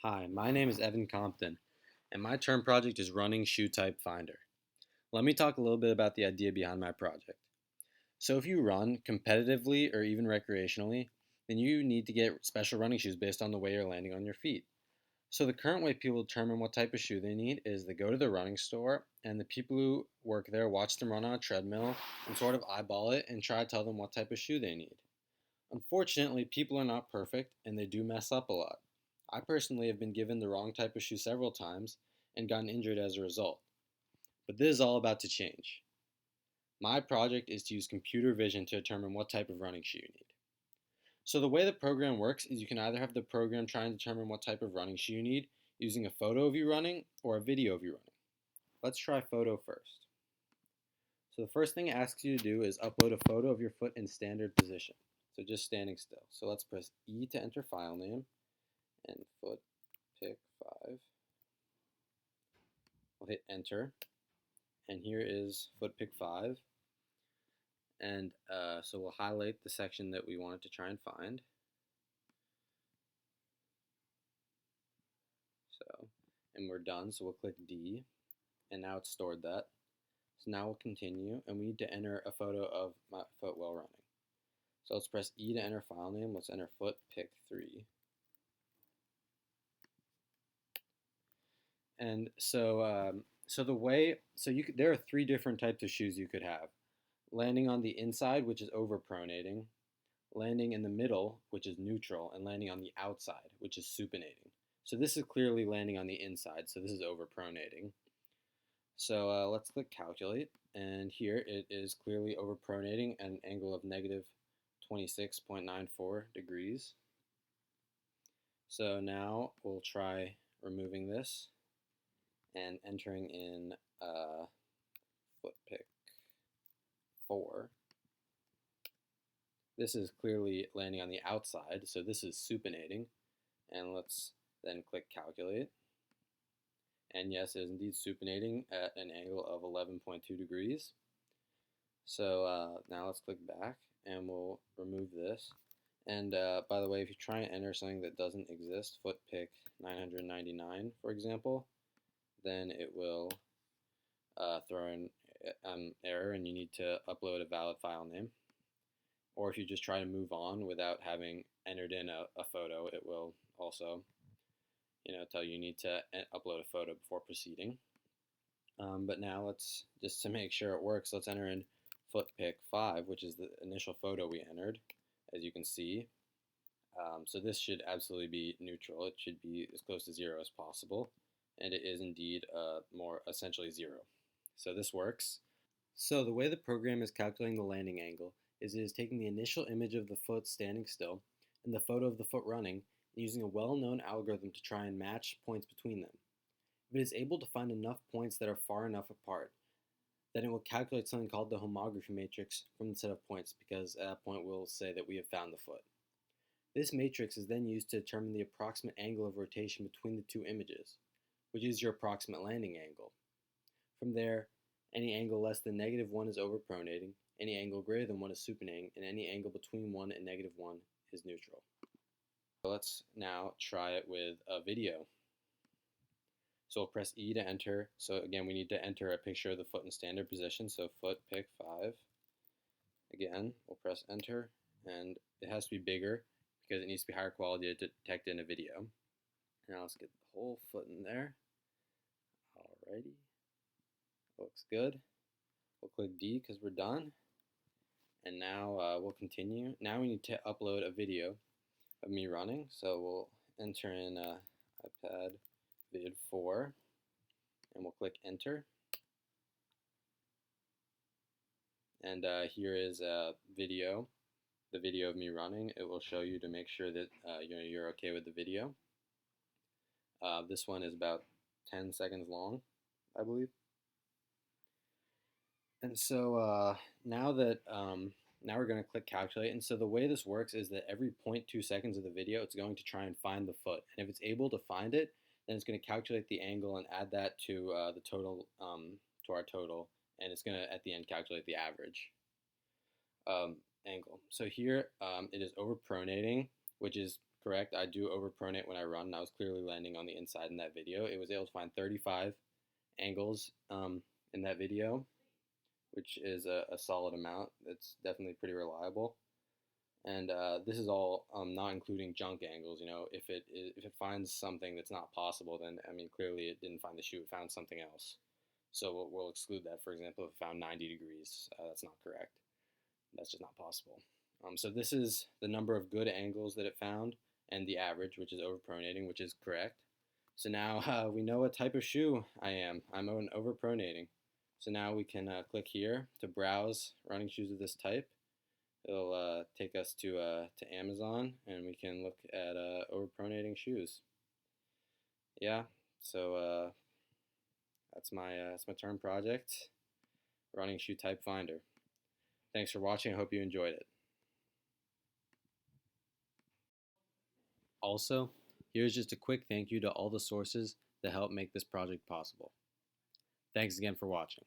Hi, my name is Evan Compton, and my term project is running shoe type finder. Let me talk a little bit about the idea behind my project. So, if you run competitively or even recreationally, then you need to get special running shoes based on the way you're landing on your feet. So, the current way people determine what type of shoe they need is they go to the running store, and the people who work there watch them run on a treadmill and sort of eyeball it and try to tell them what type of shoe they need. Unfortunately, people are not perfect and they do mess up a lot. I personally have been given the wrong type of shoe several times and gotten injured as a result. But this is all about to change. My project is to use computer vision to determine what type of running shoe you need. So the way the program works is you can either have the program try and determine what type of running shoe you need using a photo of you running or a video of you running. Let's try photo first. So the first thing it asks you to do is upload a photo of your foot in standard position. So just standing still. So let's press E to enter file name and foot pick 5. We'll hit enter, and here is foot pick 5. And so we'll highlight the section that we wanted to try and find. So, and we're done. So we'll click D, and now it's stored that. So now we'll continue, and we need to enter a photo of my foot while running. So let's press E to enter file name. Let's enter foot pick 3. And so there are 3 different types of shoes you could have: landing on the inside, which is overpronating; landing in the middle, which is neutral; and landing on the outside, which is supinating. So this is clearly landing on the inside, so this is overpronating. So let's click calculate, and here it is clearly overpronating at an angle of negative 26.94 degrees. So now we'll try removing this and entering in foot pick 4. This is clearly landing on the outside, so this is supinating. And let's then click calculate. And yes, it is indeed supinating at an angle of 11.2 degrees. So now let's click back and we'll remove this. And by the way, if you try and enter something that doesn't exist, foot pick 999, for example, then it will throw in an error and you need to upload a valid file name. Or if you just try to move on without having entered in a photo, it will also tell you need to upload a photo before proceeding. But now let's, just to make sure it works, let's enter in foot pick 5, which is the initial photo we entered, as you can see. So this should absolutely be neutral. It should be as close to 0 as possible, and it is indeed more essentially 0. So this works. So the way the program is calculating the landing angle is it is taking the initial image of the foot standing still and the photo of the foot running and using a well-known algorithm to try and match points between them. If it is able to find enough points that are far enough apart, then it will calculate something called the homography matrix from the set of points, because at that point we'll say that we have found the foot. This matrix is then used to determine the approximate angle of rotation between the 2 images, which is your approximate landing angle. From there, any angle less than -1 is overpronating, any angle greater than 1 is supinating, and any angle between 1 and -1 is neutral. So let's now try it with a video. So we'll press E to enter. So again, we need to enter a picture of the foot in standard position. So foot pick 5. Again, we'll press enter, and it has to be bigger because it needs to be higher quality to detect in a video. Now let's get the whole foot in there. Alrighty, looks good. We'll click D because we're done. And now we'll continue. Now we need to upload a video of me running. So we'll enter in iPad vid 4, and we'll click enter. And here is a video, the video of me running. It will show you to make sure that you're okay with the video. This one is about 10 seconds long, I believe. And so now we're going to click calculate. And so the way this works is that every 0.2 seconds of the video, it's going to try and find the foot. And if it's able to find it, then it's going to calculate the angle and add that to the total, to our total. And it's going to, at the end, calculate the average angle. So here it is overpronating, which is correct. I do overpronate when I run, and I was clearly landing on the inside in that video. It was able to find 35 angles in that video, which is a solid amount. It's definitely pretty reliable. And this is all not including junk angles. You know, if it finds something that's not possible, then I mean clearly it didn't find the shoe; it found something else. So we'll exclude that. For example, if it found 90 degrees, that's not correct. That's just not possible. So this is the number of good angles that it found, and the average, which is overpronating, which is correct. So now we know what type of shoe I am. I'm an overpronating. So now we can click here to browse running shoes of this type. It'll take us to Amazon, and we can look at overpronating shoes. Yeah, so that's my term project, running shoe type finder. Thanks for watching. I hope you enjoyed it. Also, here's just a quick thank you to all the sources that helped make this project possible. Thanks again for watching.